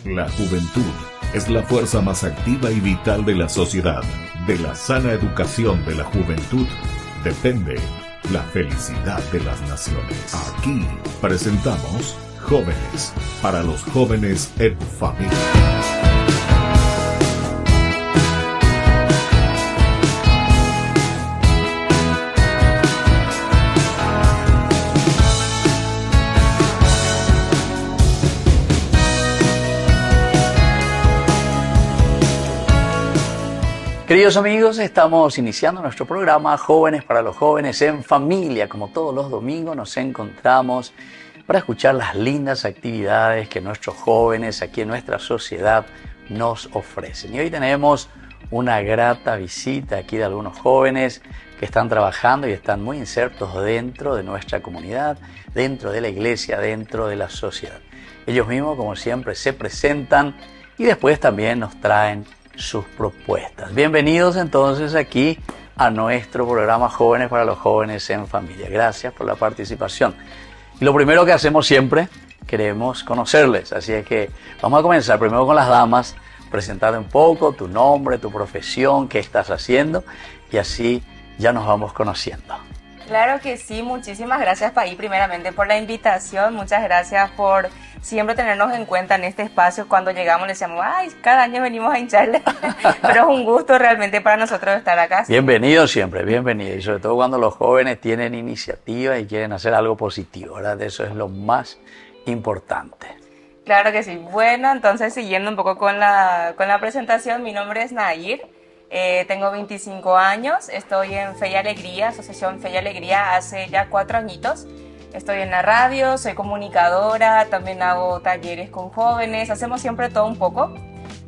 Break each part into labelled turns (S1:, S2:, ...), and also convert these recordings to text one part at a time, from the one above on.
S1: La juventud es la fuerza más activa y vital de la sociedad. De la sana educación de la juventud depende la felicidad de las naciones. Aquí presentamos Jóvenes, para los jóvenes en familia.
S2: Queridos amigos, estamos iniciando nuestro programa Jóvenes para los jóvenes en familia. Como todos los domingos nos encontramos para escuchar las lindas actividades que nuestros jóvenes aquí en nuestra sociedad nos ofrecen. Y hoy tenemos una grata visita aquí de algunos jóvenes que están trabajando y están muy insertos dentro de nuestra comunidad, dentro de la iglesia, dentro de la sociedad. Ellos mismos, como siempre, se presentan y después también nos traen sus propuestas. Bienvenidos entonces aquí a nuestro programa Jóvenes para los jóvenes en familia. Gracias por la participación. Y lo primero que hacemos siempre, queremos conocerles. Así es que vamos a comenzar primero con las damas, presentando un poco tu nombre, tu profesión, qué estás haciendo y así ya nos vamos conociendo.
S3: Claro que sí, muchísimas gracias Paí primeramente por la invitación, muchas gracias por siempre tenernos en cuenta en este espacio. Cuando llegamos le decíamos, ay, cada año venimos a hincharle, pero es un gusto realmente para nosotros estar acá.
S2: Bienvenido siempre, bienvenido, y sobre todo cuando los jóvenes tienen iniciativa y quieren hacer algo positivo, ¿verdad? Eso es lo más importante.
S3: Claro que sí. Bueno, entonces siguiendo un poco con la presentación, mi nombre es Nair. Tengo 25 años, estoy en Fe y Alegría, Asociación Fe y Alegría, hace ya 4 añitos. Estoy en la radio, soy comunicadora, también hago talleres con jóvenes, hacemos siempre todo un poco.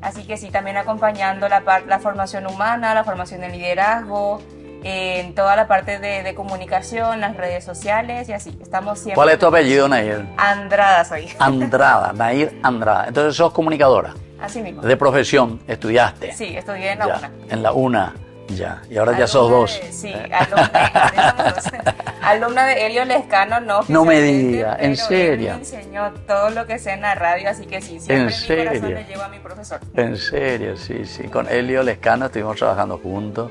S3: Así que sí, también acompañando la formación humana, la formación de liderazgo, en toda la parte de comunicación, las redes sociales y así. Estamos siempre.
S2: ¿Cuál es tu apellido, Nair?
S3: Andrada soy.
S2: Andrada, Nair Andrada. Entonces sos comunicadora.
S3: Así mismo.
S2: ¿De profesión estudiaste?
S3: Sí, estudié en la
S2: ya,
S3: UNA.
S2: En la UNA, ya. Y ahora ya sos dos.
S3: Sí, alumna de Helio Lescano,
S2: no me diga, en serio.
S3: Él me enseñó todo lo que sé en la radio, así que sí, siempre en mi corazón le llevo a mi profesor.
S2: En serio, sí. Con Helio Lescano estuvimos trabajando juntos.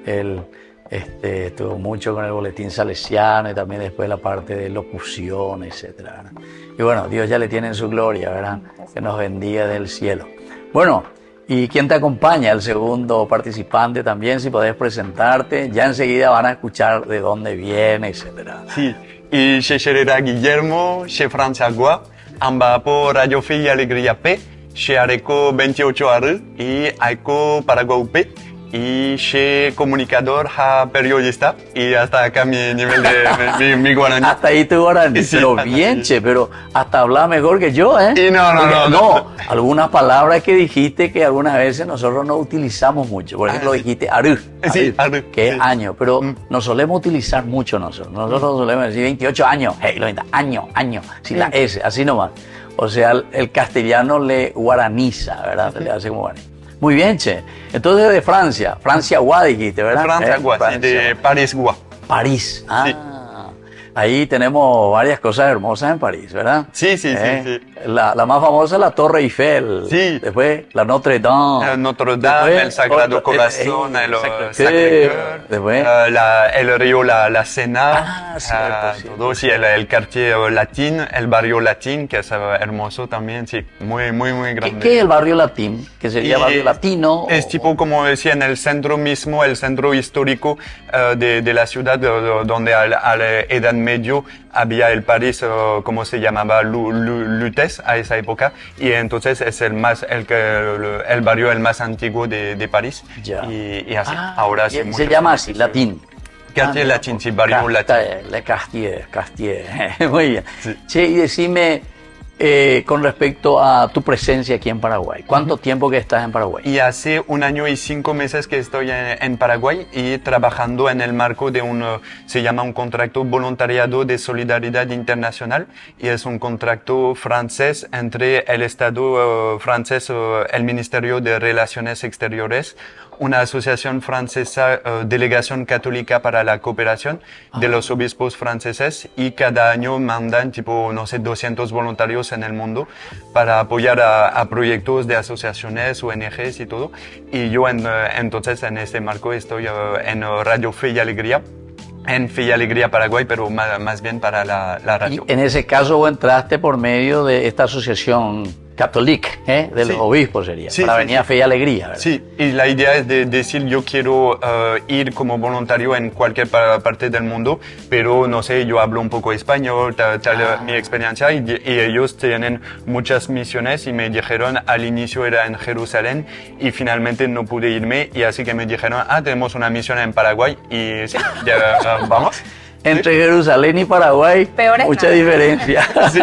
S2: Él estuvo mucho con el boletín salesiano y también después la parte de locución, etcétera, ¿verdad? Y bueno, Dios ya le tiene en su gloria, ¿verdad? Que nos bendiga del cielo. Bueno, ¿y quién te acompaña? El segundo participante también, si podés presentarte. Ya enseguida van a escuchar de dónde viene, etcétera.
S4: Sí, y je será Guillermo, je Francia Gua, amba por Radio Fe y Alegría P, je areco 28 años y aiko Paraguay P. Y soy comunicador, periodista, y hasta acá mi nivel de mi guaraní.
S2: Hasta ahí tu guaraní, sí, pero bien, che, pero hasta hablas mejor que yo, ¿eh?
S4: Y no.
S2: Algunas palabras que dijiste que algunas veces nosotros no utilizamos mucho. Por ejemplo, dijiste aru,
S4: sí,
S2: que es año, pero no solemos utilizar mucho nosotros. Nosotros solemos decir 28 años, hey, año, sin la S, así nomás. O sea, el castellano le guaraniza, ¿verdad? Le hace como guaraní. Muy bien, che. Entonces de Francia Gua dijiste, ¿verdad?
S4: Francia Gua, sí, de París Gua.
S2: París,
S4: sí.
S2: Ahí tenemos varias cosas hermosas en París, ¿verdad?
S4: Sí.
S2: La más famosa es la Torre Eiffel.
S4: Sí.
S2: Después la Notre Dame.
S4: Notre Dame, después, el Sagrado Corazón, el Sacré-Cœur.
S2: Después
S4: el río La Sena.
S2: Cierto.
S4: Todo, sí, el quartier latín, el barrio latín, que es hermoso también, sí, muy grande.
S2: ¿Qué es el barrio latín? ¿Qué sería barrio latino?
S4: Es tipo, como decía, en el centro mismo, el centro histórico de la ciudad, donde a la Edad Medio había el París, como se llamaba, Lutèce a esa época, y entonces es el barrio el más antiguo de París.
S2: Ya.
S4: Y así, ahora sí.
S2: Se llama así, latín.
S4: Quartier latín, sí, barrio latín.
S2: Cartier. Muy bien.
S4: Sí.
S2: Che, y decime, con respecto a tu presencia aquí en Paraguay, ¿cuánto tiempo que estás en Paraguay?
S4: Y hace 1 año y 5 meses que estoy en Paraguay y trabajando en el marco de se llama un contrato voluntariado de solidaridad internacional, y es un contrato francés entre el Estado francés, el Ministerio de Relaciones Exteriores, una asociación francesa, Delegación Católica para la Cooperación de los Obispos Franceses, y cada año mandan tipo, no sé, 200 voluntarios en el mundo para apoyar a proyectos de asociaciones, ONGs y todo. Y yo entonces en este marco estoy en Radio Fe y Alegría, en Fe y Alegría Paraguay, pero más bien para la radio.
S2: Y en ese caso vos entraste por medio de esta asociación católica, de los obispos sería, para venir a Fe y Alegría, ¿verdad? Sí,
S4: y la idea es de decir, yo quiero ir como voluntario en cualquier parte del mundo, pero no sé, yo hablo un poco español, tal mi experiencia, y ellos tienen muchas misiones y me dijeron, al inicio era en Jerusalén y finalmente no pude irme, y así que me dijeron, tenemos una misión en Paraguay, y sí, ya vamos.
S2: Entre Jerusalén y Paraguay, mucha diferencia.
S4: Sí,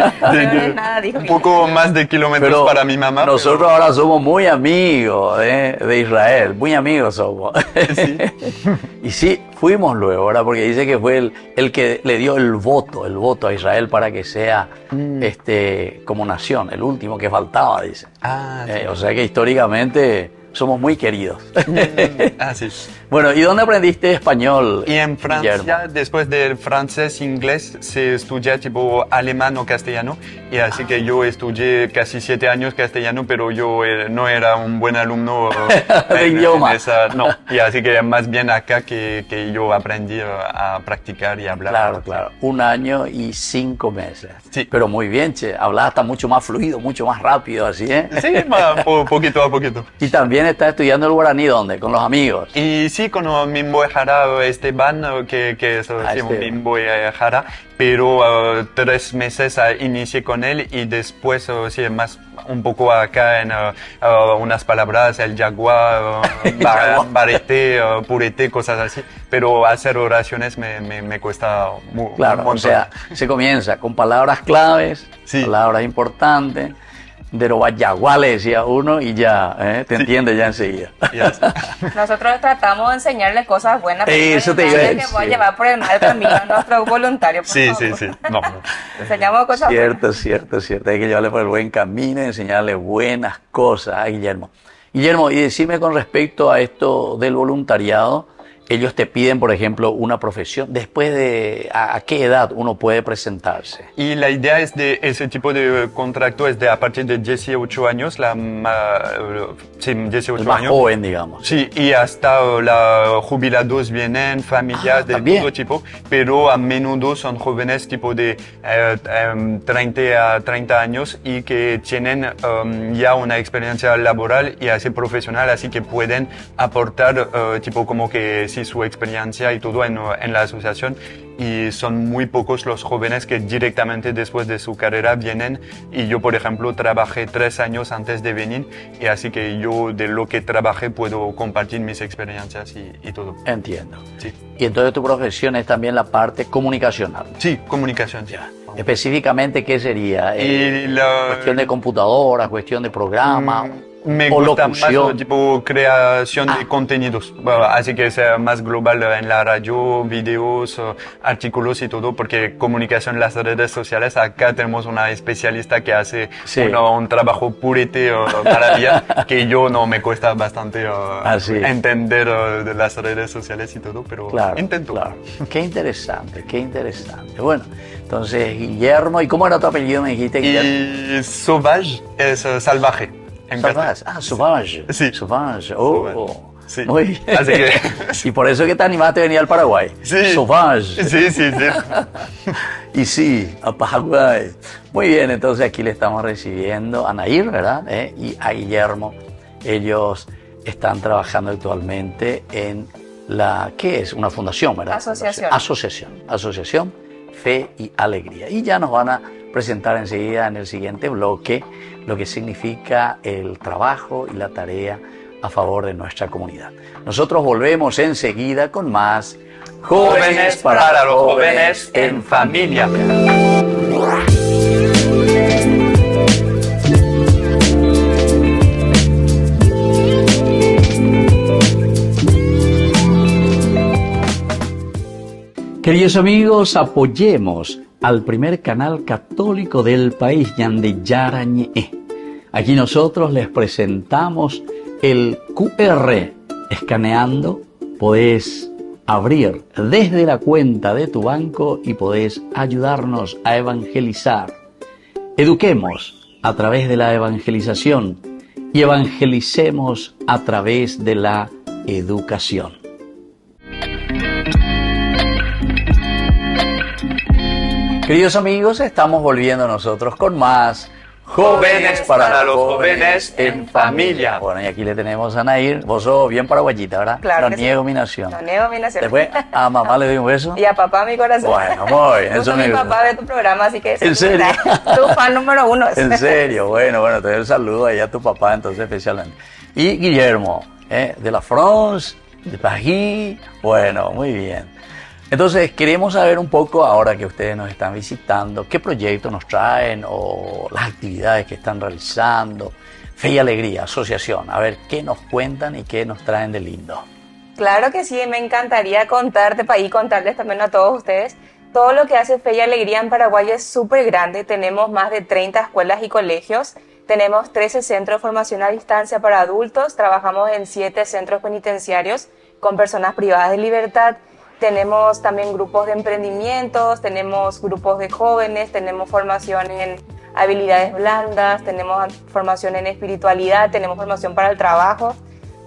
S4: un poco más de kilómetros.
S2: Pero
S4: para mi mamá.
S2: Nosotros ahora somos muy amigos de Israel, muy amigos somos.
S4: Sí.
S2: Y sí, fuimos luego, ¿verdad? Porque dice que fue el que le dio el voto a Israel para que sea como nación, el último que faltaba, dice.
S4: Sí.
S2: O sea que históricamente somos muy queridos.
S4: Sí.
S2: Bueno, ¿y dónde aprendiste español?
S4: Y en Francia,
S2: Guillermo?
S4: después del francés, inglés, se estudia tipo alemán o castellano. Y así que yo estudié casi 7 años castellano, pero yo no era un buen alumno
S2: de idioma.
S4: No, y así que más bien acá que yo aprendí a practicar y hablar.
S2: Claro. 1 año y 5 meses.
S4: Sí.
S2: Pero muy bien, che. Hablaba hasta mucho más fluido, mucho más rápido, así, ¿eh?
S4: Sí, poquito a poquito.
S2: Y también estás estudiando el guaraní, ¿dónde? ¿Con los amigos?
S4: Y sí, con Mimbo Jara Esteban, que es un Mimbo Jara, pero 3 meses inicié con él, y después sí, más un poco acá en unas palabras, el jaguar, barete, purete, cosas así, pero hacer oraciones me cuesta un montón.
S2: O sea, se comienza con palabras claves, palabras importantes. Yaguá le decía uno y ya, te entiende ya enseguida.
S3: Nosotros tratamos de enseñarle cosas buenas, pero
S2: eso te iba a decir.
S3: Que voy a llevar por el mal camino a nuestros voluntarios.
S4: Sí. No.
S3: Enseñamos cosas buenas.
S2: Cierto. Hay que llevarle por el buen camino y enseñarle buenas cosas a Guillermo. Guillermo, y decime con respecto a esto del voluntariado, ellos te piden, por ejemplo, una profesión. ¿Después de a qué edad uno puede presentarse?
S4: Y la idea es de ese tipo de contrato es de a partir de 18 años, 18
S2: el más
S4: años.
S2: Joven, digamos.
S4: Sí, y hasta los jubilados vienen, familias de
S2: ¿también?
S4: todo tipo, pero a menudo son jóvenes tipo de 30 a 30 años y que tienen ya una experiencia laboral y así profesional, así que pueden aportar tipo como que su experiencia y todo en la asociación, y son muy pocos los jóvenes que directamente después de su carrera vienen, y yo por ejemplo trabajé 3 años antes de venir, y así que yo de lo que trabajé puedo compartir mis experiencias y todo.
S2: Entiendo.
S4: Sí.
S2: Y entonces tu profesión es también la parte comunicacional.
S4: Sí, comunicación.
S2: Ya. Específicamente, ¿qué sería?
S4: Y
S2: cuestión de computadora, cuestión de programa.
S4: Me gusta más tipo creación de contenidos, así que sea más global en la radio, videos, artículos y todo, porque comunicación en las redes sociales, acá tenemos una especialista que hace un trabajo purete maravilla, que yo no me cuesta bastante entender de las redes sociales y todo, pero intento. Claro.
S2: Qué interesante. Bueno, entonces Guillermo, ¿y cómo era tu apellido, me dijiste?
S4: Y Sauvage es salvaje.
S2: Sauvage.
S4: Sí.
S2: Sauvage.
S4: Sí.
S2: Muy bien.
S4: Así que...
S2: Y por eso que te animaste a venir al Paraguay.
S4: Sí.
S2: Sauvage.
S4: Sí.
S2: Y sí, a Paraguay. Muy bien, entonces aquí le estamos recibiendo a Nair, ¿verdad? Y a Guillermo. Ellos están trabajando actualmente en ¿qué es? Una fundación, ¿verdad? Asociación Fe y Alegría. Y ya nos van a presentar enseguida en el siguiente bloque lo que significa el trabajo y la tarea a favor de nuestra comunidad. Nosotros volvemos enseguida con más
S4: Jóvenes para los jóvenes en familia.
S2: Queridos amigos, apoyemos al primer canal católico del país, Yande Yarañe. Aquí nosotros les presentamos el QR escaneando, podés abrir desde la cuenta de tu banco y podés ayudarnos a evangelizar. Eduquemos a través de la evangelización y evangelicemos a través de la educación. Queridos amigos, estamos volviendo nosotros con más Jóvenes para los Jóvenes en Familia. Bueno, y aquí le tenemos a Nair. Vos sos bien paraguayita, ¿verdad?
S3: Claro.
S2: No niego mi nación.
S3: No niego mi nación.
S2: Después a mamá le doy un beso.
S3: Y a papá mi corazón.
S2: Bueno, muy bien.
S3: Justo mi papá ve tu programa, así que...
S2: ¿En serio?
S3: Tu fan número 1.
S2: En serio, bueno, te doy el saludo ahí a tu papá, entonces especialmente. Y Guillermo, de la France, de París. Bueno, muy bien. Entonces, queremos saber un poco, ahora que ustedes nos están visitando, qué proyectos nos traen o las actividades que están realizando. Fe y Alegría, asociación. A ver, ¿qué nos cuentan y qué nos traen de lindo?
S3: Claro que sí, me encantaría contarte, y contarles también a todos ustedes. Todo lo que hace Fe y Alegría en Paraguay es súper grande. Tenemos más de 30 escuelas y colegios. Tenemos 13 centros de formación a distancia para adultos. Trabajamos en 7 centros penitenciarios con personas privadas de libertad. Tenemos también grupos de emprendimientos, tenemos grupos de jóvenes, tenemos formación en habilidades blandas, tenemos formación en espiritualidad, tenemos formación para el trabajo.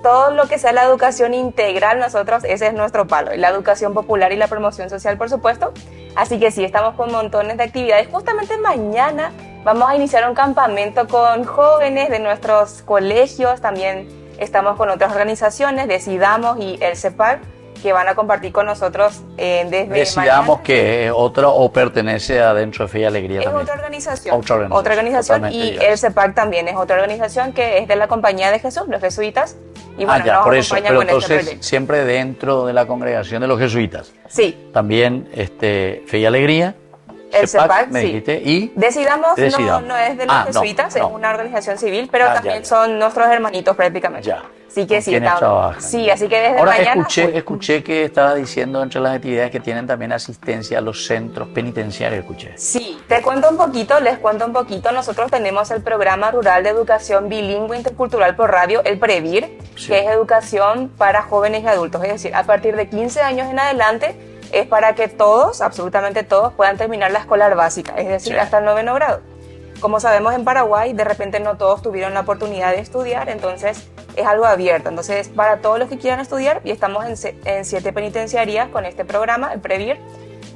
S3: Todo lo que sea la educación integral, nosotros, ese es nuestro palo. Y la educación popular y la promoción social, por supuesto. Así que sí, estamos con montones de actividades. Justamente mañana vamos a iniciar un campamento con jóvenes de nuestros colegios. También estamos con otras organizaciones, Decidamos y el CEPAC, que van a compartir con nosotros desde
S2: Decidamos
S3: mañana.
S2: que es otra o pertenece adentro de Fe y Alegría
S3: Es
S2: también.
S3: otra organización.
S2: Otra organización.
S3: Y el CEPAC también es otra organización que es de la Compañía de Jesús, los jesuitas. Y bueno,
S2: ya,
S3: nos
S2: por eso.
S3: acompañan
S2: Pero
S3: con este
S2: entonces,
S3: proyecto.
S2: siempre dentro de la congregación de los jesuitas.
S3: Sí.
S2: También Fe y Alegría.
S3: El CEPAC,
S2: me
S3: sí.
S2: dijiste, y
S3: Decidamos. No es de los jesuitas,
S2: no.
S3: es una organización civil, pero también
S2: ya.
S3: son nuestros hermanitos prácticamente.
S2: Ya.
S3: Así que sí,
S2: ¿Quiénes trabajan?
S3: Sí, así que desde
S2: Ahora
S3: mañana.
S2: escuché que estaba diciendo entre las actividades que tienen también asistencia a los centros penitenciarios, escuché.
S3: Sí, les cuento un poquito. Nosotros tenemos el programa rural de educación bilingüe intercultural por radio, el PREVIR,
S2: Sí.
S3: que es educación para jóvenes y adultos. Es decir, a partir de 15 años en adelante es para que todos, absolutamente todos, puedan terminar la escolar básica, es decir,
S2: Sí.
S3: hasta el 9º grado. Como sabemos, en Paraguay de repente no todos tuvieron la oportunidad de estudiar, entonces es algo abierto. Entonces, para todos los que quieran estudiar, y estamos en 7 penitenciarías con este programa, el PREVIR,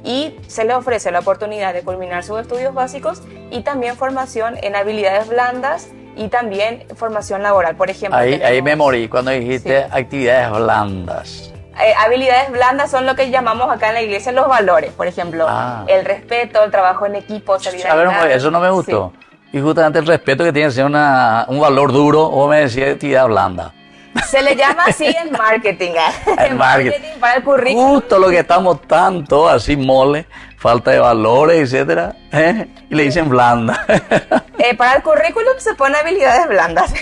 S3: y se les ofrece la oportunidad de culminar sus estudios básicos y también formación en habilidades blandas y también formación laboral. Por ejemplo,
S2: Ahí me morí cuando dijiste
S3: Sí.
S2: actividades blandas.
S3: Habilidades blandas son lo que llamamos acá en la iglesia los valores, por ejemplo, el respeto, el trabajo en equipo, solidaridad.
S2: A ver, eso no me gustó. Sí. Y justamente el respeto que tiene que ser un valor duro, o me decía actividad blanda.
S3: Se le llama así en marketing.
S2: En marketing
S3: para el currículum.
S2: Justo lo que estamos tanto, así mole, falta de valores, etcétera, y le dicen blanda.
S3: Para el currículum se pone habilidades blandas.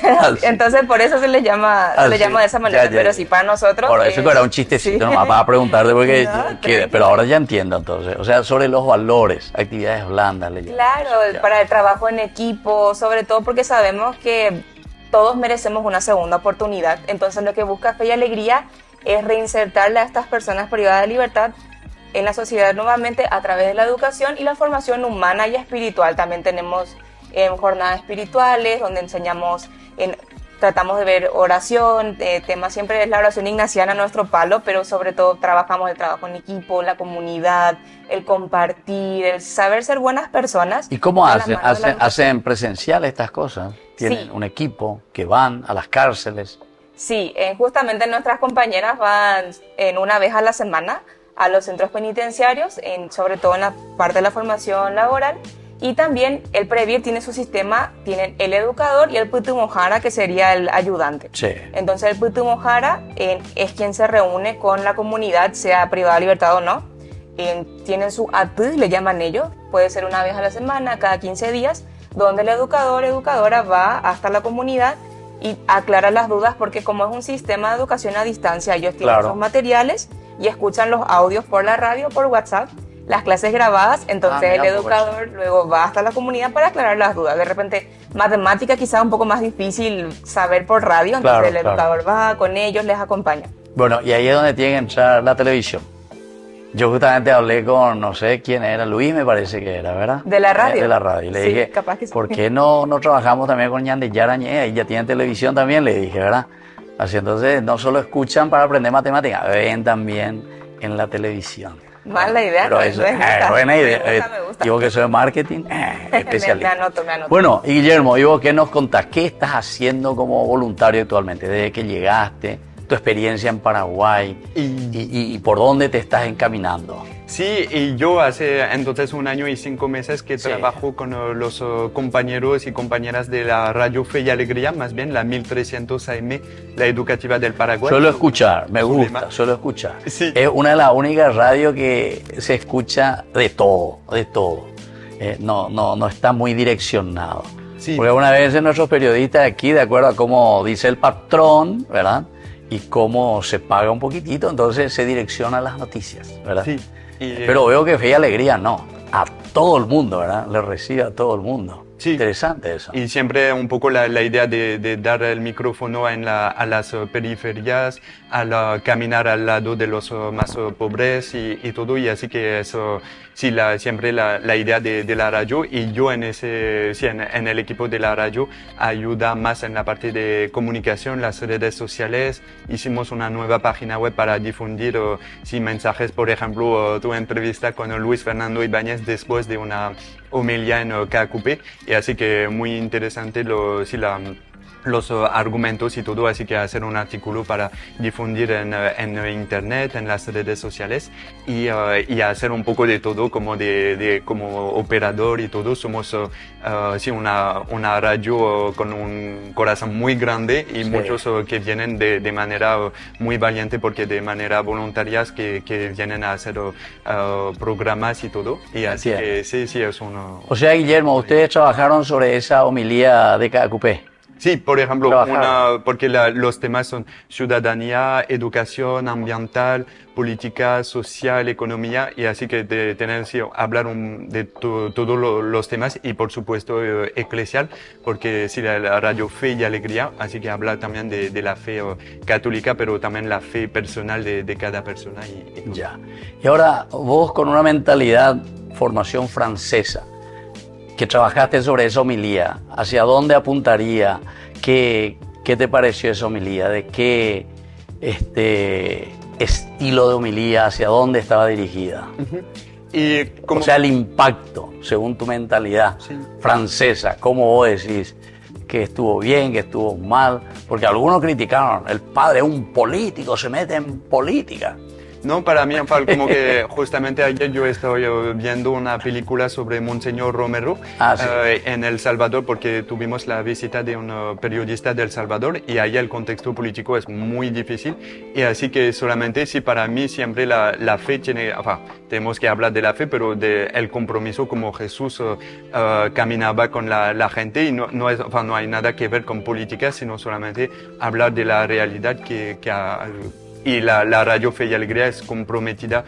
S3: Entonces por eso se le llama de esa manera. Pero sí, para nosotros.
S2: Por eso era un chistecito,
S3: sí.
S2: nomás para preguntarte, porque
S3: No,
S2: pero ahora ya entiendo entonces. O sea, sobre los valores, actividades blandas le llaman.
S3: Claro, para el trabajo en equipo, sobre todo porque sabemos que todos merecemos una segunda oportunidad. Entonces lo que busca Fe y Alegría es reinsertarle a estas personas privadas de libertad en la sociedad nuevamente a través de la educación y la formación humana y espiritual. También tenemos jornadas espirituales donde enseñamos, tratamos de ver oración, tema siempre es la oración ignaciana, nuestro palo, pero sobre todo trabajamos el trabajo en equipo, la comunidad, el compartir, el saber ser buenas personas.
S2: ¿Y cómo hacen presencial estas cosas? ¿Tienen un equipo que van a las cárceles?
S3: Sí, justamente nuestras compañeras van una vez a la semana a los centros penitenciarios, sobre todo en la parte de la formación laboral. Y también el PREVIR tiene su sistema, tienen el educador y el Putumojara, que sería el ayudante.
S2: Sí.
S3: Entonces el Putumojara es quien se reúne con la comunidad, sea privada de libertad o no. Tienen su ATU, le llaman ellos, puede ser una vez a la semana, cada 15 días, donde el educador o educadora va hasta la comunidad y aclara las dudas, porque como es un sistema de educación a distancia, ellos tienen sus materiales y escuchan los audios por la radio o por WhatsApp. las clases grabadas, entonces
S2: mira,
S3: el educador luego va hasta la comunidad para aclarar las dudas. De repente, matemática quizá un poco más difícil saber por radio, entonces el educador va con ellos, les acompaña.
S2: Bueno, y ahí es donde tiene que entrar la televisión. Yo justamente hablé con, no sé quién era, Luis me parece que era, ¿verdad?
S3: ¿De la radio?
S2: De la radio. Y le dije,
S3: capaz que sí.
S2: ¿por qué no trabajamos también con Ñande Yarañé? Ella tiene televisión también, le dije, ¿verdad? Así entonces no solo escuchan para aprender matemáticas, ven también en la televisión.
S3: Mala idea,
S2: pero
S3: no,
S2: eso
S3: me gusta.
S2: buena idea.
S3: Me gusta.
S2: Y vos que soy de marketing, especialista.
S3: Me anoto.
S2: Bueno, y Guillermo, ¿y vos qué nos contás? ¿Qué estás haciendo como voluntario actualmente? Desde que llegaste, tu experiencia en Paraguay y por dónde te estás encaminando.
S4: Sí, y yo hace entonces 1 año y 5 meses que trabajo con los compañeros y compañeras de la Radio Fe y Alegría, más bien la 1300 AM, la educativa del Paraguay.
S2: Suelo escuchar, me gusta, suelo escuchar.
S4: Sí.
S2: Es una de las únicas radios que se escucha de todo, de todo. No está muy direccionado.
S4: Sí.
S2: Porque una vez nuestros periodistas aquí, de acuerdo a cómo dice el patrón, ¿verdad? Y cómo se paga un poquitito, entonces se direccionan las noticias, ¿verdad?
S4: Sí.
S2: Pero veo que Fe y Alegría no, a todo el mundo, ¿verdad? Le recibe a todo el mundo.
S4: Sí.
S2: Interesante eso.
S4: Y siempre un poco la idea de dar el micrófono a las periferias, caminar al lado de los más pobres y todo, y así que eso, sí, siempre la idea de la radio, y yo en el equipo de la radio ayuda más en la parte de comunicación, las redes sociales. Hicimos una nueva página web para difundir mensajes, por ejemplo, tu entrevista con Luis Fernando Ibáñez después de una homilía en KQP, y así que muy interesante los argumentos y todo, así que hacer un artículo para difundir en internet, en las redes sociales, y hacer un poco de todo como como operador y todo. Somos una radio con un corazón muy grande, y muchos que vienen de manera muy valiente, porque de manera voluntaria que vienen a hacer programas y todo, y así que sí, es uno.
S2: O sea, Guillermo, ustedes trabajaron sobre esa homilía de KQP.
S4: Sí, por ejemplo, porque los temas son ciudadanía, educación ambiental, política social, economía, y así que hablar de todos los temas, y por supuesto eclesial, porque sí, la Radio Fe y Alegría, así que habla también de la fe católica, pero también la fe personal de cada persona.
S2: Ya. Y ahora vos, con una mentalidad, formación francesa, que trabajaste sobre esa homilía, ¿hacia dónde apuntaría? ¿Qué te pareció esa homilía? ¿De qué estilo de homilía? ¿Hacia dónde estaba dirigida?
S4: Uh-huh.
S2: O sea, el impacto, según tu mentalidad francesa, ¿cómo vos decís que estuvo bien, que estuvo mal? Porque algunos criticaron, el padre es un político, se mete en política.
S4: No, para mí, como que justamente ayer yo estaba viendo una película sobre Monseñor Romero en El Salvador, porque tuvimos la visita de un periodista de El Salvador, y ahí el contexto político es muy difícil, y así que solamente, sí, para mí siempre la fe tenemos que hablar de la fe, pero el compromiso como Jesús caminaba con la gente, y no hay nada que ver con política, sino solamente hablar de la realidad y la Radio Fe y Alegría es comprometida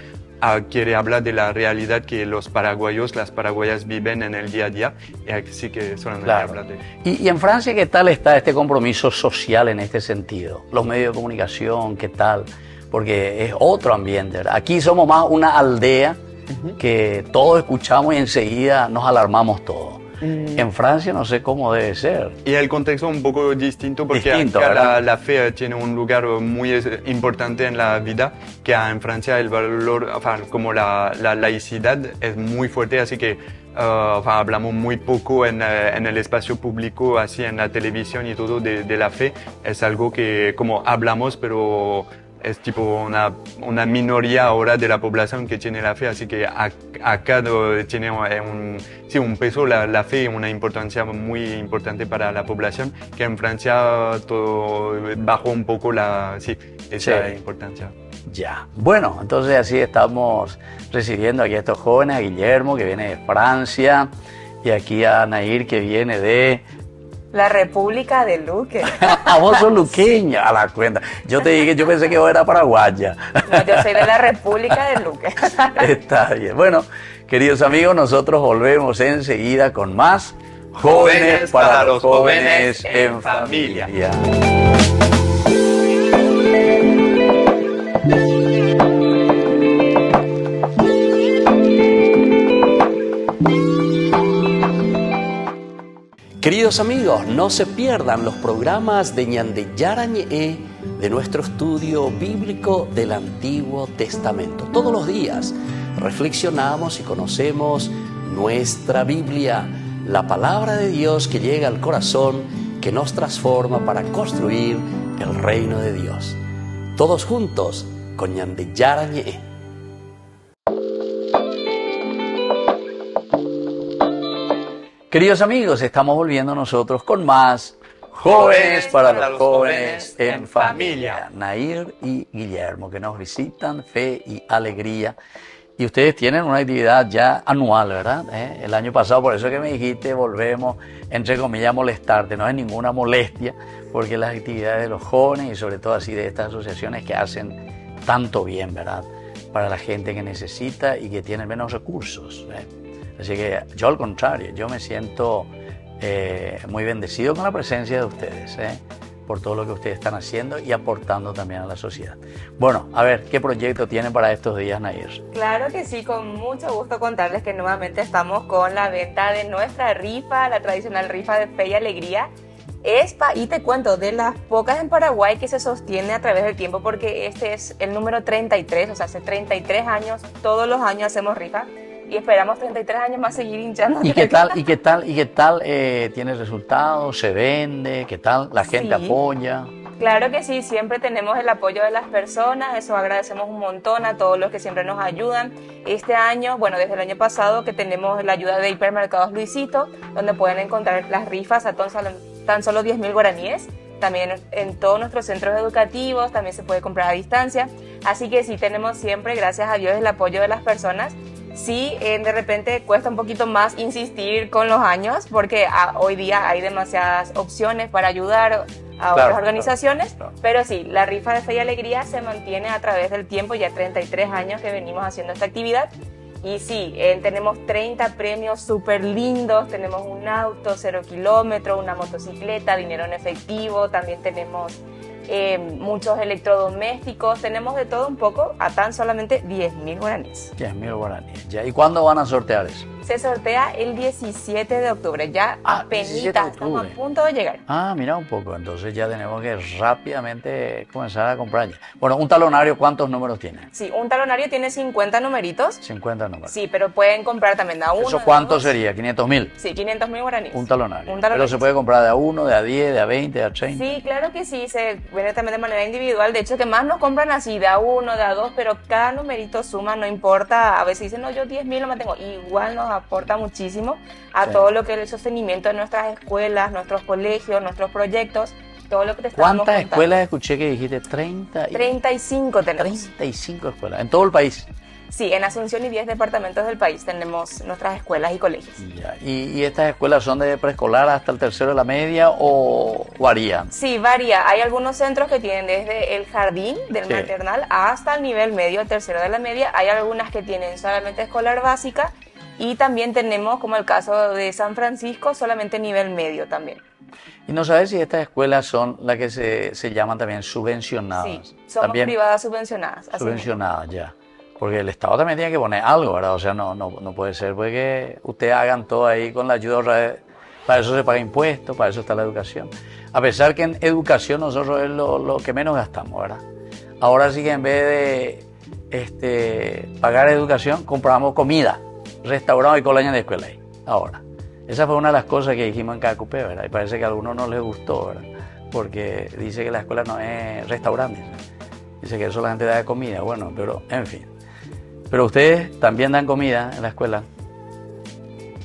S4: quiere hablar de la realidad que los paraguayos, las paraguayas viven en el día a día, y así que solamente hablar de...
S2: ¿Y en Francia qué tal está este compromiso social en este sentido? Los medios de comunicación, ¿qué tal? Porque es otro ambiente, ¿verdad? Aquí somos más una aldea que todos escuchamos y enseguida nos alarmamos todos. En Francia no sé cómo debe ser.
S4: Y el contexto es un poco distinto, porque la fe tiene un lugar muy importante en la vida, que en Francia el valor, como la laicidad es muy fuerte, así que hablamos muy poco en el espacio público, así en la televisión y todo, de la fe. Es algo que como hablamos, pero es tipo una minoría ahora de la población que tiene la fe, así que acá tiene un peso la fe, una importancia muy importante para la población, que en Francia todo bajó un poco esa importancia.
S2: Ya, bueno, entonces así estamos recibiendo aquí a estos jóvenes, a Guillermo, que viene de Francia, y aquí a Nair, que viene de
S3: La República de Luque.
S2: Vos sos luqueña, a la cuenta. Yo te dije, yo pensé que vos eras paraguaya.
S3: No, yo soy de la República de Luque.
S2: Está bien. Bueno, queridos amigos, nosotros volvemos enseguida con más Jóvenes para los Jóvenes en Familia. Queridos amigos, no se pierdan los programas de Ñande Yarañe de nuestro estudio bíblico del Antiguo Testamento. Todos los días reflexionamos y conocemos nuestra Biblia, la palabra de Dios que llega al corazón, que nos transforma para construir el reino de Dios. Todos juntos con Ñande Yarañe. Queridos amigos, estamos volviendo nosotros con más Jóvenes para los Jóvenes en Familia. Nair y Guillermo, que nos visitan, Fe y Alegría. Y ustedes tienen una actividad ya anual, ¿verdad? El año pasado, por eso que me dijiste, volvemos, entre comillas, a molestarte. No es ninguna molestia, porque las actividades de los jóvenes y sobre todo así de estas asociaciones que hacen tanto bien, ¿verdad? Para la gente que necesita y que tiene menos recursos, Así que yo al contrario, yo me siento muy bendecido con la presencia de ustedes, por todo lo que ustedes están haciendo y aportando también a la sociedad. Bueno, a ver, ¿qué proyecto tienen para estos días, Nair?
S3: Claro que sí, con mucho gusto contarles que nuevamente estamos con la venta de nuestra rifa, la tradicional rifa de Fe y Alegría. Y te cuento, de las pocas en Paraguay que se sostiene a través del tiempo, porque este es el número 33, o sea, hace 33 años, todos los años hacemos rifa. Y esperamos 33 años más seguir hinchando.
S2: ¿Y qué tal? ¿Tiene resultados? ¿Se vende? ¿Qué tal? ¿La gente apoya?
S3: Claro que sí, siempre tenemos el apoyo de las personas, eso agradecemos un montón a todos los que siempre nos ayudan. Este año, bueno, desde el año pasado que tenemos la ayuda de Hipermercados Luisito, donde pueden encontrar las rifas a tan solo 10.000 guaraníes. También en todos nuestros centros educativos, también se puede comprar a distancia. Así que sí, tenemos siempre, gracias a Dios, el apoyo de las personas. Sí, de repente cuesta un poquito más insistir con los años, porque hoy día hay demasiadas opciones para ayudar a otras organizaciones, claro. Pero sí, la rifa de Fe y Alegría se mantiene a través del tiempo, ya 33 años que venimos haciendo esta actividad. Y sí, tenemos 30 premios súper lindos, tenemos un auto 0 kilómetros, una motocicleta, dinero en efectivo, también tenemos muchos electrodomésticos, tenemos de todo un poco a tan solamente 10.000 guaraníes.
S2: 10.000 guaraníes, ya. ¿Y cuándo van a sortear eso?
S3: Se sortea el 17 de octubre, ya apenas estamos a punto de llegar.
S2: Mira un poco, entonces ya tenemos que rápidamente comenzar a comprar ya. Bueno, un talonario, ¿cuántos números tiene?
S3: Sí, un talonario tiene 50 numeritos.
S2: 50 números.
S3: Sí, pero pueden comprar también de a uno.
S2: ¿Eso cuánto sería? ¿500.000?
S3: Sí, 500.000 guaraníes.
S2: Un talonario. Pero se puede comprar de a 1, de a 10, de a 20, de a 30.
S3: Sí, claro que sí, se vende también de manera individual. De hecho, que más nos compran así, de a 1, de a 2, pero cada numerito suma, no importa. A veces dicen, no, yo 10.000 lo mantengo. Igual nos aporta muchísimo a todo lo que es el sostenimiento de nuestras escuelas, nuestros colegios, nuestros proyectos, todo lo que te estábamos contando.
S2: ¿Cuántas escuelas escuché que dijiste?
S3: 35 tenemos.
S2: 35 escuelas, ¿en todo el país?
S3: Sí, en Asunción y 10 departamentos del país tenemos nuestras escuelas y colegios.
S2: Ya. ¿Y estas escuelas son de preescolar hasta el tercero de la media o varían?
S3: Sí, varía. Hay algunos centros que tienen desde el jardín del maternal hasta el nivel medio, el tercero de la media. Hay algunas que tienen solamente escolar básica. Y también tenemos, como el caso de San Francisco, solamente nivel medio también.
S2: ¿Y no sabes si estas escuelas son las que se llaman también subvencionadas?
S3: Sí, somos también privadas subvencionadas.
S2: Subvencionadas, ya. Porque el Estado también tiene que poner algo, ¿verdad? O sea, no puede ser porque ustedes hagan todo ahí con la ayuda. Para eso se paga impuestos, para eso está la educación. A pesar que en educación nosotros es lo que menos gastamos, ¿verdad? Ahora sí que en vez de pagar educación, compramos comida. Restaurado y colaña de escuela ahí, ahora. Esa fue una de las cosas que dijimos en Cacupé, ¿verdad? Y parece que a algunos no les gustó, ¿verdad? Porque dice que la escuela no es restaurante. Dice que eso la gente da de comida, bueno, pero en fin. Pero ustedes también dan comida en la escuela.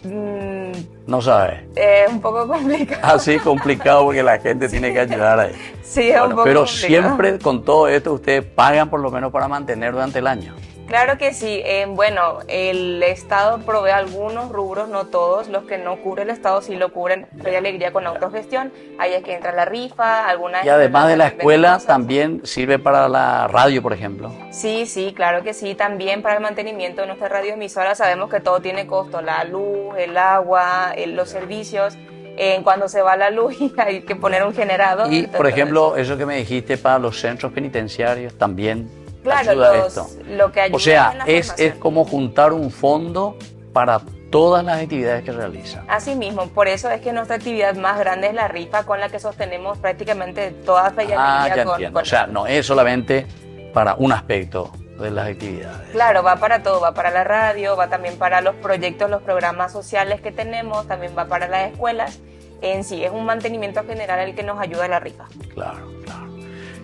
S2: No sabe.
S3: Es un poco complicado.
S2: Así complicado porque la gente tiene que ayudar ahí.
S3: Sí, es un poco
S2: pero
S3: complicado.
S2: Siempre con todo esto ustedes pagan por lo menos para mantener durante el año.
S3: Claro que sí. Bueno, el Estado provee algunos rubros, no todos. Los que no cubre el Estado sí lo cubren Fe y Alegría con autogestión. Ahí es que entra la rifa, algunas...
S2: Y además de la escuela,
S3: cosas.
S2: también sirve para la radio, por ejemplo.
S3: Sí, sí, claro que sí. También para el mantenimiento de nuestra radioemisora sabemos que todo tiene costo. La luz, el agua, los servicios. Cuando se va la luz hay que poner un generador.
S2: Y, por ejemplo, eso que me dijiste para los centros penitenciarios también
S3: claro,
S2: ayuda esto.
S3: Lo que ayuda
S2: O sea,
S3: en la
S2: es
S3: formación.
S2: como juntar un fondo para todas las actividades que realizan.
S3: Así mismo, por eso es que nuestra actividad más grande es la rifa con la que sostenemos prácticamente toda Fe y
S2: Ah,
S3: Alegría
S2: ya entiendo. O sea, no es solamente para un aspecto de las actividades.
S3: Claro, va para todo, va para la radio, va también para los proyectos, los programas sociales que tenemos, también va para las escuelas. En sí, es un mantenimiento general el que nos ayuda a la rifa.
S2: Claro, claro.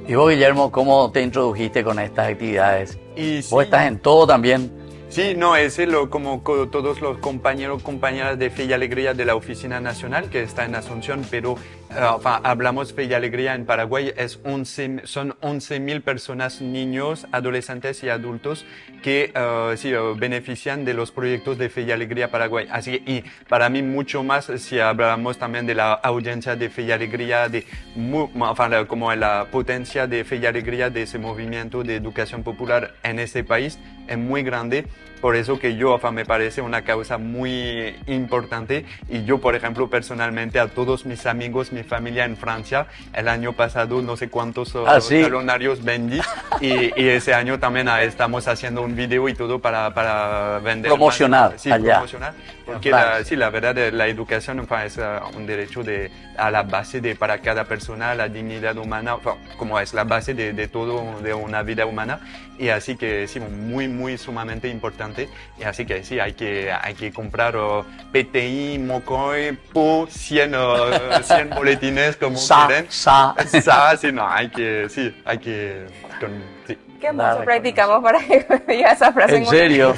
S2: Y vos, Guillermo, ¿cómo te introdujiste con estas actividades?
S4: Y
S2: Vos
S4: sí,
S2: estás en todo también.
S4: Sí, no, como todos los compañeros, compañeras de Fe y Alegría de la Oficina Nacional que está en Asunción, pero hablamos Fe y Alegría en Paraguay, son 11.000 personas, niños, adolescentes y adultos que benefician de los proyectos de Fe y Alegría Paraguay. Así que, y para mí mucho más si hablamos también de la audiencia de Fe y Alegría, como la potencia de Fe y Alegría de ese movimiento de educación popular en ese país es muy grande. Por eso que me parece una causa muy importante y yo, por ejemplo, personalmente a todos mis amigos, mi familia en Francia, el año pasado no sé cuántos
S2: ¿sí?
S4: talonarios vendí y ese año también estamos haciendo un video y todo para vender.
S2: Promocionar
S4: más. Sí,
S2: allá.
S4: promocionar. Porque la verdad, la educación es un derecho a la base para cada persona, la dignidad humana, como es la base de todo, de una vida humana. Y así que sí, muy, muy sumamente importante. Y así que sí, hay que comprar PTI, Mocoy, PU, 100 boletines como quieren. Sí, no, hay que. Sí.
S3: ¿Qué más practicamos para que diga esa frase?
S2: ¿En serio?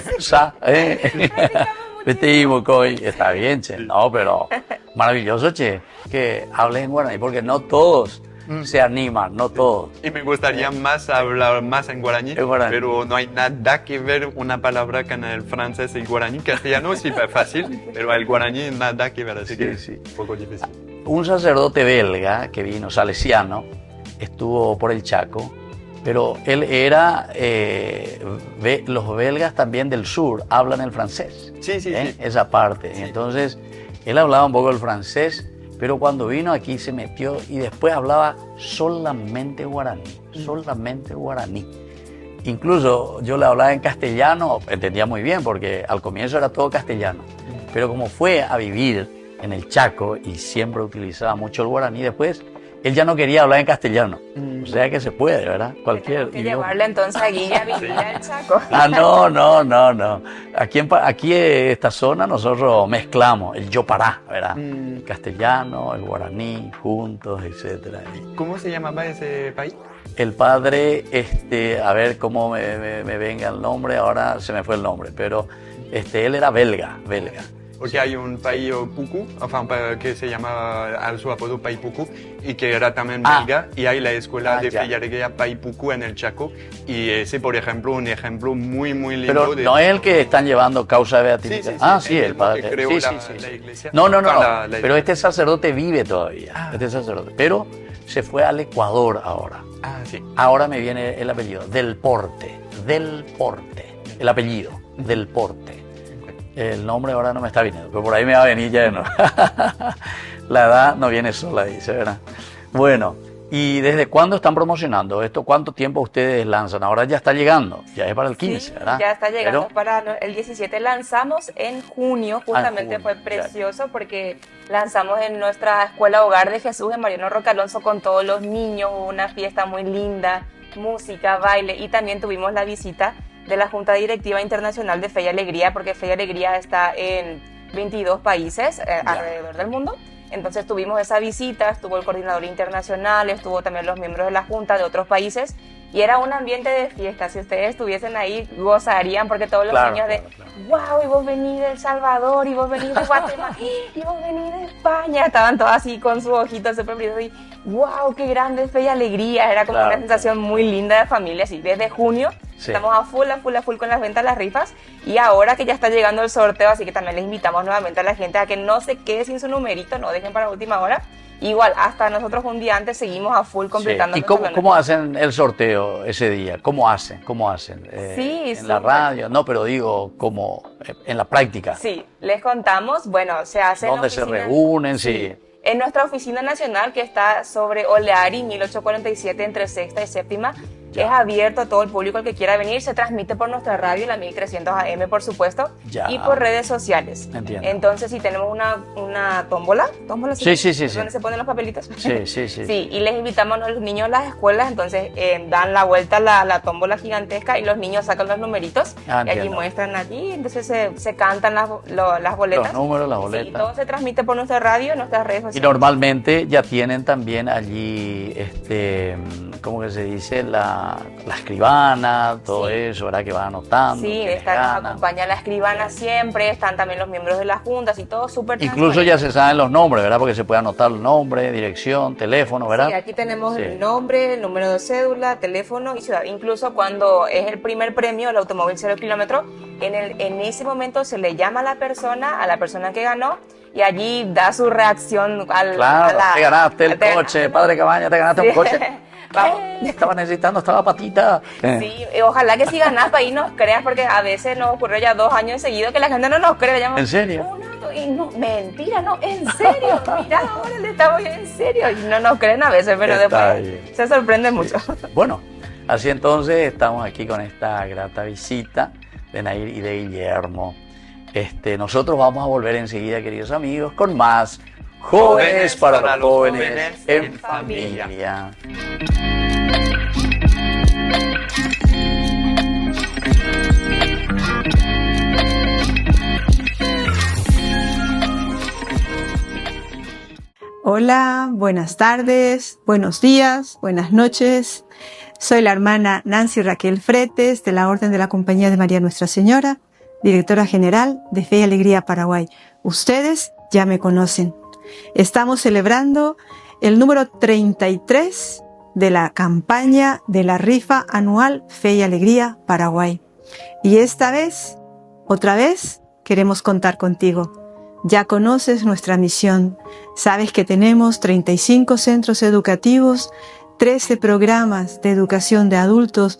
S2: Vete, Mocoy. Está bien, che. No, pero maravilloso, che, que hables en guaraní, porque no todos se animan, no todos.
S4: Y me gustaría más hablar más en guaraní, pero no hay nada que ver una palabra con el francés y el guaraní. Castellano sí es fácil, pero el guaraní nada que ver, así que es un poco difícil.
S2: Un sacerdote belga que vino, salesiano, estuvo por el Chaco, pero él era, los belgas también del sur hablan el francés.
S4: Sí.
S2: Esa parte.
S4: Sí.
S2: Entonces, él hablaba un poco el francés, pero cuando vino aquí se metió y después hablaba solamente guaraní. Incluso yo le hablaba en castellano, entendía muy bien porque al comienzo era todo castellano, pero como fue a vivir en el Chaco y siempre utilizaba mucho el guaraní, después él ya no quería hablar en castellano. O sea que se puede, ¿verdad? Cualquier
S3: Tenemos que llevarle entonces a Guilla a vivir al Chaco.
S2: No. Aquí en esta zona nosotros mezclamos el yopará, ¿verdad? El castellano, el guaraní, juntos, etcétera.
S4: ¿Cómo se llamaba ese país?
S2: El padre, a ver cómo me venga el nombre, ahora se me fue el nombre, pero él era belga.
S4: Porque hay un país Puku, que se llama a su apodo País Puku, y que era también belga, y hay la escuela de Fe y Alegría País Puku en el Chaco, y ese, por ejemplo, un ejemplo muy, muy lindo.
S2: Pero no es el que están llevando causa de beatificación.
S4: Sí,
S2: el padre.
S4: Que creó la iglesia.
S2: No, pero este sacerdote vive todavía, pero se fue al Ecuador ahora.
S4: Sí.
S2: Ahora me viene el apellido, Del Porte, el apellido, Del Porte. El nombre ahora no me está viniendo, pero por ahí me va a venir ya de nuevo. La edad no viene sola, dice, ¿verdad? Bueno, ¿y desde cuándo están promocionando esto? ¿Cuánto tiempo ustedes lanzan? Ahora ya está llegando, ya es para el 15, ¿verdad?
S3: Ya está llegando para el 17. Lanzamos en junio, justamente fue precioso porque lanzamos en nuestra escuela Hogar de Jesús en Mariano Roque Alonso con todos los niños, una fiesta muy linda, música, baile, y también tuvimos la visita de la Junta Directiva Internacional de Fe y Alegría, porque Fe y Alegría está en 22 países alrededor del mundo. Entonces tuvimos esa visita, estuvo el coordinador internacional, estuvo también los miembros de la Junta de otros países, y era un ambiente de fiesta. Si ustedes estuviesen ahí, gozarían, porque todos los niños wow, y vos venís de El Salvador, y vos venís de Guatemala, y vos venís de España, estaban todos así con sus ojitos súper brillosos, y wow, qué grande Fe y Alegría, era como una sensación muy linda de familia. Así desde junio
S2: Sí.
S3: Estamos a full con las ventas, las rifas. Y ahora que ya está llegando el sorteo, así que también les invitamos nuevamente a la gente a que no se quede sin su numerito, no dejen para última hora. Igual, hasta nosotros un día antes seguimos a full completando.
S2: Sí. ¿Y cómo hacen el sorteo ese día? ¿Cómo hacen?
S3: Sí,
S2: en la radio, no, pero digo, como en la práctica.
S3: Sí, les contamos, bueno, se hace
S2: ¿Dónde se reúnen? Sí.
S3: En nuestra oficina nacional, que está sobre Oleari 1847 entre Sexta y Séptima. Ya. Es abierto a todo el público el que quiera venir. Se transmite por nuestra radio, la 1300 AM, por supuesto,
S2: ya.
S3: Y por redes sociales.
S2: Entiendo.
S3: Entonces, si tenemos una tómbola,
S2: sí.
S3: donde se ponen los papelitos.
S2: Sí.
S3: Sí, y les invitamos a los niños a las escuelas, entonces dan la vuelta a la tómbola gigantesca y los niños sacan los numeritos y allí muestran allí, entonces se cantan las boletas.
S2: Los números, las boletas.
S3: Sí, todo se transmite por nuestra radio, nuestras redes sociales.
S2: Y normalmente ya tienen también allí, ¿cómo que se dice? La escribana, todo eso, ¿verdad? Que van anotando.
S3: Sí, nos acompaña la escribana siempre, están también los miembros de las juntas y todo súper
S2: incluso ya se saben los nombres, ¿verdad? Porque se puede anotar el nombre, dirección, teléfono, ¿verdad?
S3: Sí, aquí tenemos el nombre, el número de cédula, teléfono y ciudad. Incluso cuando es el primer premio, el automóvil 0 kilómetro, en ese momento se le llama a la persona que ganó, y allí da su reacción
S2: Claro, te ganaste el coche, padre Cabaña, te ganaste un coche. Estaba necesitando, estaba patita.
S3: Sí, ojalá que si ganas para ahí nos creas, porque a veces nos ocurrió ya 2 años seguidos que la gente no nos cree.
S2: ¿En serio?
S3: Y no, mentira, no, en serio. Mira, ahora le estamos en serio. Y no nos creen a veces, pero después se sorprende mucho.
S2: Bueno, así entonces estamos aquí con esta grata visita de Nair y de Guillermo. Nosotros vamos a volver enseguida, queridos amigos, con más Jóvenes para los jóvenes en familia.
S5: Hola, buenas tardes, buenos días, buenas noches. Soy la hermana Nancy Raquel Fretes, de la Orden de la Compañía de María Nuestra Señora, directora general de Fe y Alegría Paraguay. Ustedes ya me conocen. Estamos celebrando el número 33 de la campaña de la rifa anual Fe y Alegría Paraguay. Y esta vez, otra vez, queremos contar contigo. Ya conoces nuestra misión. Sabes que tenemos 35 centros educativos, 13 programas de educación de adultos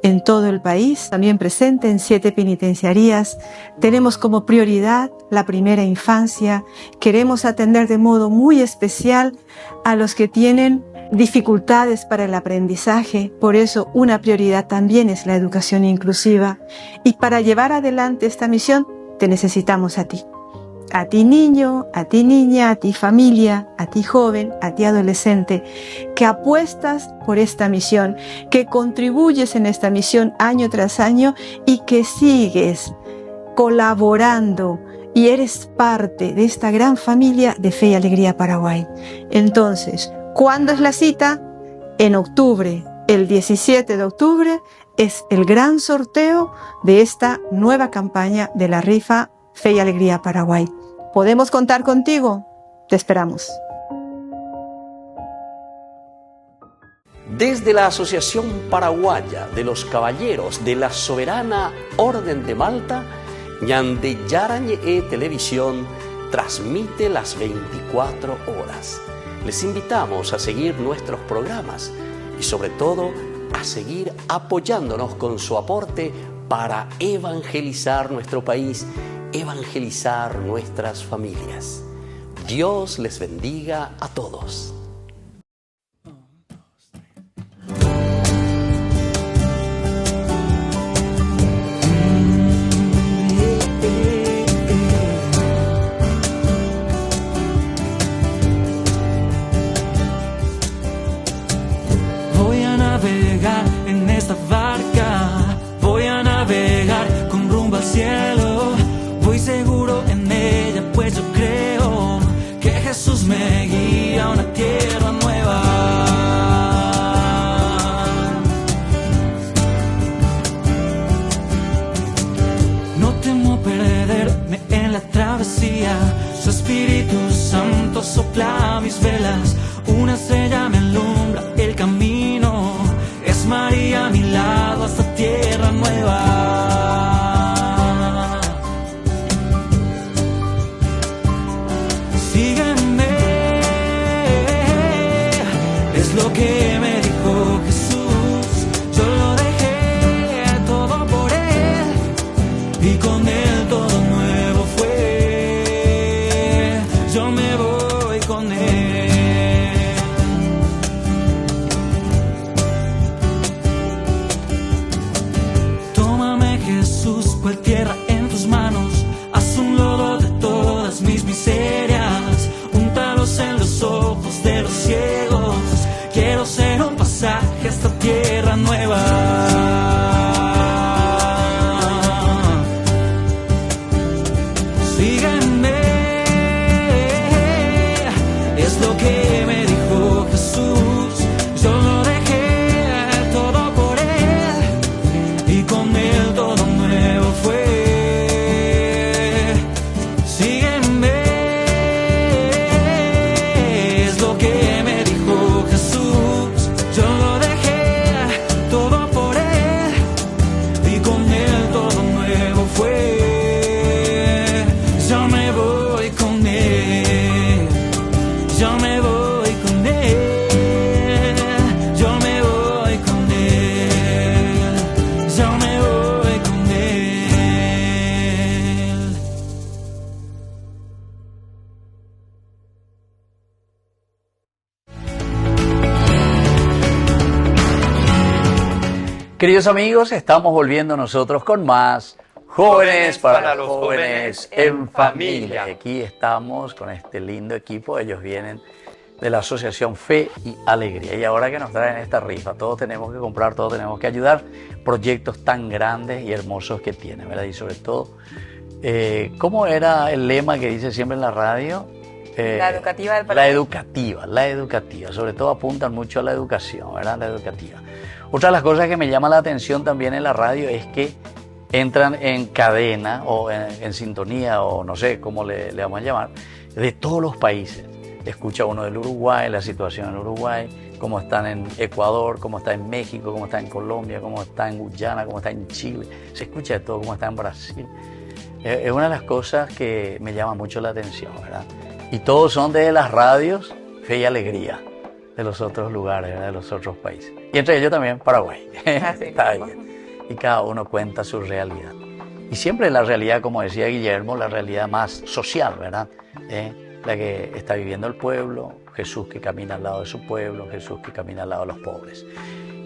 S5: en todo el país, también presente en 7 penitenciarías. Tenemos como prioridad la primera infancia. Queremos atender de modo muy especial a los que tienen dificultades para el aprendizaje. Por eso una prioridad también es la educación inclusiva. Y para llevar adelante esta misión te necesitamos a ti. A ti niño, a ti niña, a ti familia, a ti joven, a ti adolescente, que apuestas por esta misión, que contribuyes en esta misión año tras año y que sigues colaborando y eres parte de esta gran familia de Fe y Alegría Paraguay. Entonces, ¿cuándo es la cita? En octubre, el 17 de octubre, es el gran sorteo de esta nueva campaña de la rifa Fe y Alegría Paraguay. ¿Podemos contar contigo? Te esperamos.
S6: Desde la Asociación Paraguaya de los Caballeros de la Soberana Orden de Malta, Ñande Yarañe Televisión transmite las 24 horas. Les invitamos a seguir nuestros programas y sobre todo a seguir apoyándonos con su aporte para evangelizar nuestro país, evangelizar nuestras familias. Dios les bendiga a todos.
S7: Voy a navegar en esta barca, voy a navegar con rumbo al cielo. Voy seguro en ella, pues yo creo que Jesús me guía a una tierra Es lo que me dijo Jesús. Yo lo dejé todo por Él y con Él todo nuevo fue. Yo me voy con Él. Tómame, Jesús, cual tierra en tus manos. Haz un lodo de todas mis miserias. Úntalos en los ojos de los ciegos. Quiero ser un pasaje a esta tierra nueva. Sígueme, es lo que me dijo Jesús. Yo lo dejé todo por Él y con Él todo nuevo fue. Sígueme, es lo que me dijo Jesús. Yo lo dejé todo por Él y con Él todo nuevo fue. Yo me voy con Él, yo me voy con Él, yo me voy con Él, yo me voy con Él.
S2: Queridos amigos, estamos volviendo nosotros con más Jóvenes para los Jóvenes en Familia. Aquí estamos con este lindo equipo, ellos vienen de la Asociación Fe y Alegría. Y ahora que nos traen esta rifa, todos tenemos que comprar, todos tenemos que ayudar, proyectos tan grandes y hermosos que tienen, ¿verdad? Y sobre todo, ¿cómo era el lema que dice siempre en la radio?
S3: La educativa del Paraguay.
S2: La educativa, sobre todo apuntan mucho a la educación, ¿verdad? La educativa. Otra de las cosas que me llama la atención también en la radio es que entran en cadena o en sintonía o no sé cómo le vamos a llamar, de todos los países. Escucha uno del Uruguay, la situación en Uruguay, cómo están en Ecuador, cómo está en México, cómo está en Colombia, cómo está en Guyana, cómo está en Chile. Se escucha de todo, cómo está en Brasil. Es una de las cosas que me llama mucho la atención, ¿verdad? Y todos son de las radios Fe y Alegría de los otros lugares, ¿verdad? De los otros países. Y entre ellos también Paraguay. Está bien. Y cada uno cuenta su realidad. Y siempre la realidad, como decía Guillermo, la realidad más social, ¿verdad? La que está viviendo el pueblo, Jesús que camina al lado de su pueblo, Jesús que camina al lado de los pobres.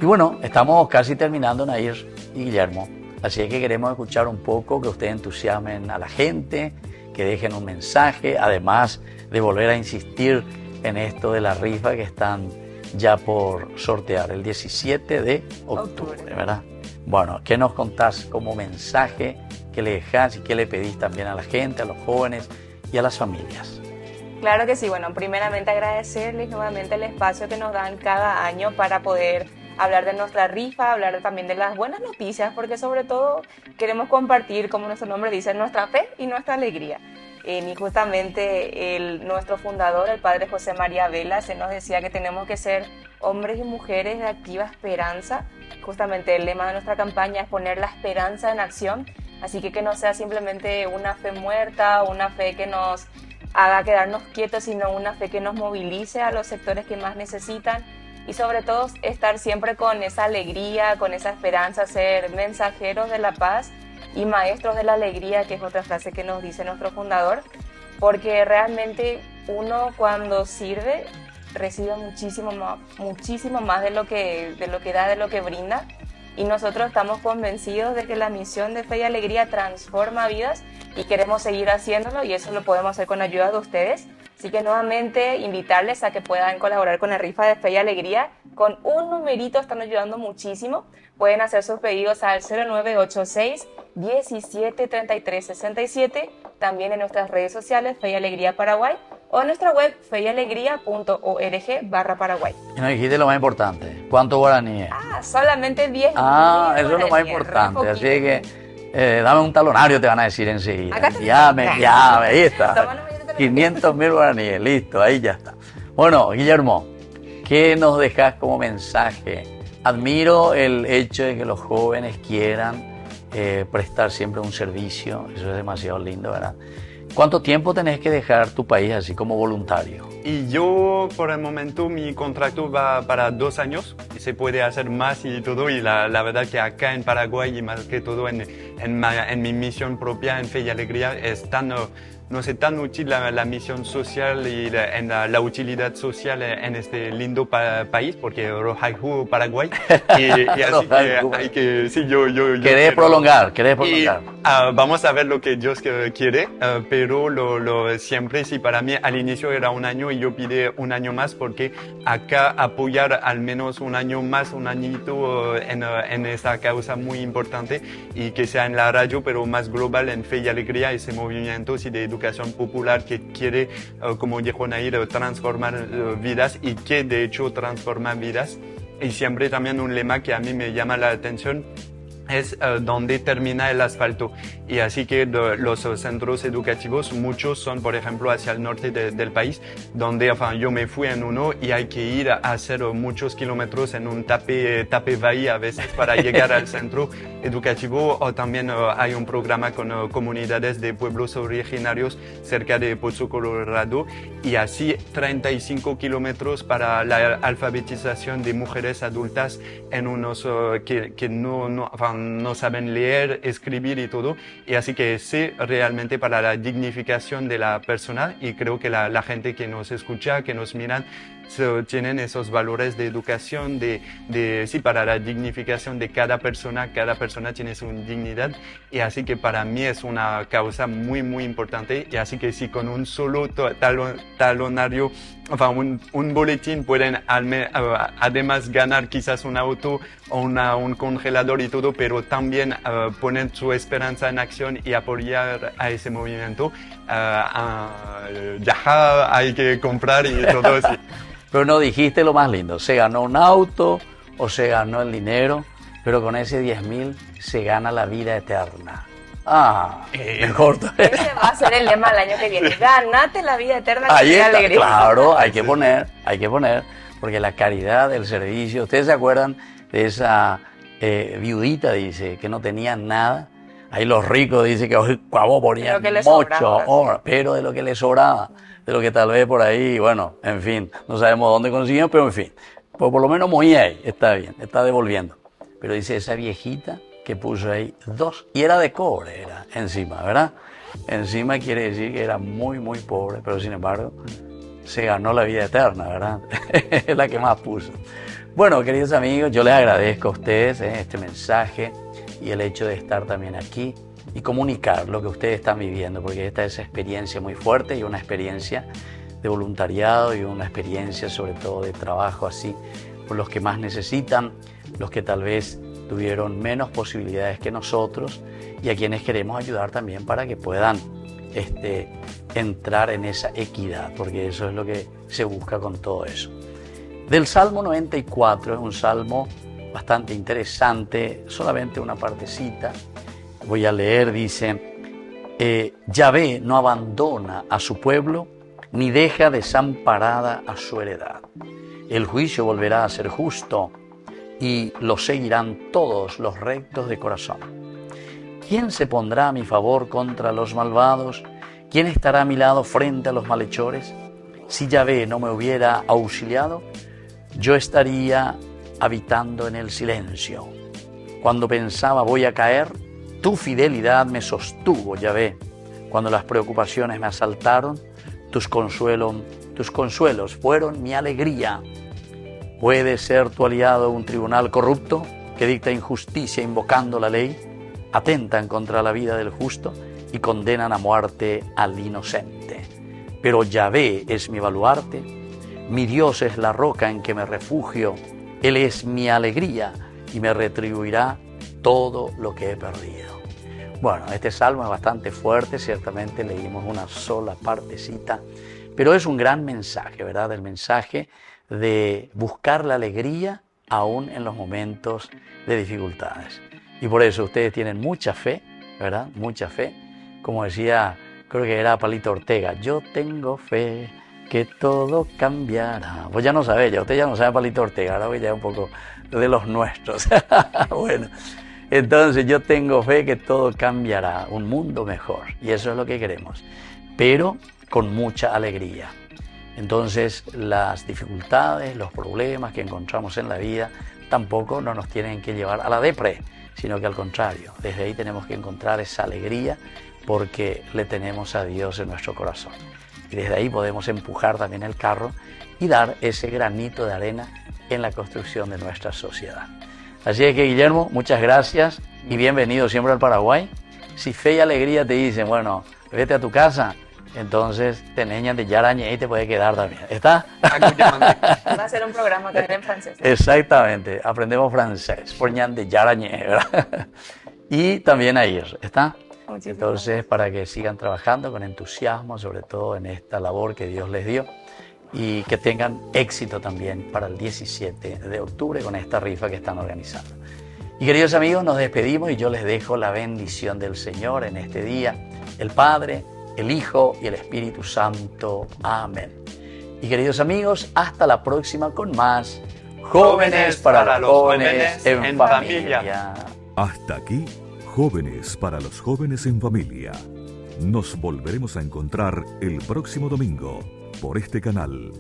S2: Y bueno, estamos casi terminando, Nair y Guillermo, así es que queremos escuchar un poco, que ustedes entusiasmen a la gente, que dejen un mensaje, además de volver a insistir en esto de la rifa que están ya por sortear el 17 de octubre, ¿verdad? Bueno, ¿qué nos contás como mensaje que le dejás y qué le pedís también a la gente, a los jóvenes y a las familias?
S3: Claro que sí, bueno, primeramente agradecerles nuevamente el espacio que nos dan cada año para poder hablar de nuestra rifa, hablar también de las buenas noticias, porque sobre todo queremos compartir, como nuestro nombre dice, nuestra fe y nuestra alegría. Y justamente nuestro fundador, el padre José María Vela, se nos decía que tenemos que ser hombres y mujeres de activa esperanza. Justamente el lema de nuestra campaña es poner la esperanza en acción, así que no sea simplemente una fe muerta, una fe que nos haga quedarnos quietos, sino una fe que nos movilice a los sectores que más necesitan y sobre todo estar siempre con esa alegría, con esa esperanza, ser mensajeros de la paz y maestros de la alegría, que es otra frase que nos dice nuestro fundador, porque realmente uno cuando sirve recibe muchísimo más de lo que da, de lo que brinda, y nosotros estamos convencidos de que la misión de Fe y Alegría transforma vidas y queremos seguir haciéndolo, y eso lo podemos hacer con ayuda de ustedes. Así que nuevamente invitarles a que puedan colaborar con la rifa de Fe y Alegría. Con un numerito están ayudando muchísimo. Pueden hacer sus pedidos al 0986 17 33 67, también en nuestras redes sociales Fe y Alegría Paraguay, o en nuestra web feyalegría.org/Paraguay.
S2: Y nos dijiste lo más importante, ¿cuánto guaraní es?
S3: Solamente 10.
S2: Eso es lo más importante, así que dame un talonario, te van a decir enseguida. Llame, ahí está. 500.000 guaraníes, listo, ahí ya está. Bueno, Guillermo, ¿qué nos dejas como mensaje? Admiro el hecho de que los jóvenes quieran prestar siempre un servicio, eso es demasiado lindo, ¿verdad? ¿Cuánto tiempo tenés que dejar tu país así como voluntario?
S4: Y yo, por el momento, mi contrato va para 2 años y se puede hacer más y todo. Y la verdad que acá en Paraguay y más que todo en mi misión propia en Fe y Alegría es tan... no sé, tan útil la misión social y la utilidad social en este lindo país, porque Rohaihu, Paraguay, y así que hay que, sí, yo
S2: ¿Querés prolongar?
S4: Y, vamos a ver lo que Dios quiere, pero siempre, sí, para mí al inicio era 1 año y yo pide 1 año más, porque acá apoyar al menos 1 año más, 1 añito en esta causa muy importante, y que sea en la radio, pero más global en Fe y Alegría, ese movimiento sí, de educación popular que quiere, como dijo Nair, transformar vidas, y que de hecho transforma vidas. Y siempre también un lema que a mí me llama la atención es donde termina el asfalto. Y así que los centros educativos, muchos son, por ejemplo, hacia el norte del país, donde yo me fui en uno y hay que ir a hacer muchos kilómetros en un tape bahía a veces para llegar al centro educativo. O también hay un programa con comunidades de pueblos originarios cerca de Pozo Colorado, y así 35 kilómetros para la alfabetización de mujeres adultas en unos que no saben leer, escribir y todo. Y así que sí, realmente para la dignificación de la persona, y creo que la gente que nos escucha, que nos miran, tienen esos valores de educación, sí, para la dignificación de cada persona tiene su dignidad, y así que para mí es una causa muy, muy importante. Y así que sí, con un solo talonario, un boletín pueden además ganar quizás un auto o un congelador y todo, pero también poner su esperanza en acción y apoyar a ese movimiento. Ya hay que comprar y todo así.
S2: Pero no dijiste lo más lindo, se ganó un auto o se ganó el dinero, pero con ese 10.000 se gana la vida eterna. Mejor.
S3: Ese va a ser el lema del año que viene. Ganate la vida eterna con alegría.
S2: Claro, hay que poner, porque la caridad, el servicio. ¿Ustedes se acuerdan de esa viudita, dice, que no tenía nada? Ahí los ricos dicen que hoy ponían mucho, pero de lo que les sobraba, de lo que tal vez por ahí, bueno, en fin, no sabemos dónde consiguieron, pero en fin, pues por lo menos muy ahí, está bien, está devolviendo. Pero dice esa viejita que puso ahí 2, y era de cobre, era encima, ¿verdad? Encima quiere decir que era muy, muy pobre, pero sin embargo se ganó la vida eterna, ¿verdad? Es la que más puso. Bueno, queridos amigos, yo les agradezco a ustedes este mensaje y el hecho de estar también aquí y comunicar lo que ustedes están viviendo, porque esta es experiencia muy fuerte y una experiencia de voluntariado y una experiencia sobre todo de trabajo así por los que más necesitan, los que tal vez tuvieron menos posibilidades que nosotros, y a quienes queremos ayudar también para que puedan entrar en esa equidad, porque eso es lo que se busca con todo eso. Del Salmo 94, es un salmo bastante interesante, solamente una partecita, voy a leer, dice, Yahvé no abandona a su pueblo, ni deja desamparada a su heredad. El juicio volverá a ser justo, y lo seguirán todos los rectos de corazón. ¿Quién se pondrá a mi favor contra los malvados? ¿Quién estará a mi lado frente a los malhechores? Si Yahvé no me hubiera auxiliado, yo estaría habitando en el silencio. Cuando pensaba voy a caer, tu fidelidad me sostuvo, Yahvé. Cuando las preocupaciones me asaltaron, tus consuelos fueron mi alegría. ¿Puede ser tu aliado un tribunal corrupto que dicta injusticia invocando la ley? Atentan contra la vida del justo y condenan a muerte al inocente. Pero Yahvé es mi baluarte, mi Dios es la roca en que me refugio, Él es mi alegría y me retribuirá todo lo que he perdido. Bueno, este salmo es bastante fuerte, ciertamente leímos una sola partecita, pero es un gran mensaje, ¿verdad? El mensaje de buscar la alegría aún en los momentos de dificultades. Y por eso ustedes tienen mucha fe, ¿verdad? Mucha fe. Como decía, creo que era Palito Ortega, yo tengo fe que todo cambiará. Pues ya no sabe, usted ya no sabe Palito Ortega, ahora voy ya un poco de los nuestros. Bueno, entonces yo tengo fe que todo cambiará, un mundo mejor. Y eso es lo que queremos. pero con mucha alegría. Entonces, las dificultades, los problemas que encontramos en la vida tampoco no nos tienen que llevar a la depre, sino que al contrario, desde ahí tenemos que encontrar esa alegría porque le tenemos a Dios en nuestro corazón. Y desde ahí podemos empujar también el carro y dar ese granito de arena en la construcción de nuestra sociedad. Así es que, Guillermo, muchas gracias y bienvenido siempre al Paraguay. Si Fe y Alegría te dicen, bueno, vete a tu casa, entonces te enseñan de Yarañé y te puede quedar también. ¿Está?
S3: Va a ser un programa también en francés.
S2: Exactamente, aprendemos francés, por ñan de Yarañé, ¿verdad? Y también a ir, ¿está? Entonces, para que sigan trabajando con entusiasmo, sobre todo en esta labor que Dios les dio, y que tengan éxito también para el 17 de octubre con esta rifa que están organizando. Y queridos amigos, nos despedimos y yo les dejo la bendición del Señor en este día, el Padre, el Hijo y el Espíritu Santo. Amén. Y queridos amigos, hasta la próxima con más Jóvenes para los Jóvenes en Familia.
S1: Hasta aquí, Jóvenes para los Jóvenes en Familia. Nos volveremos a encontrar el próximo domingo por este canal.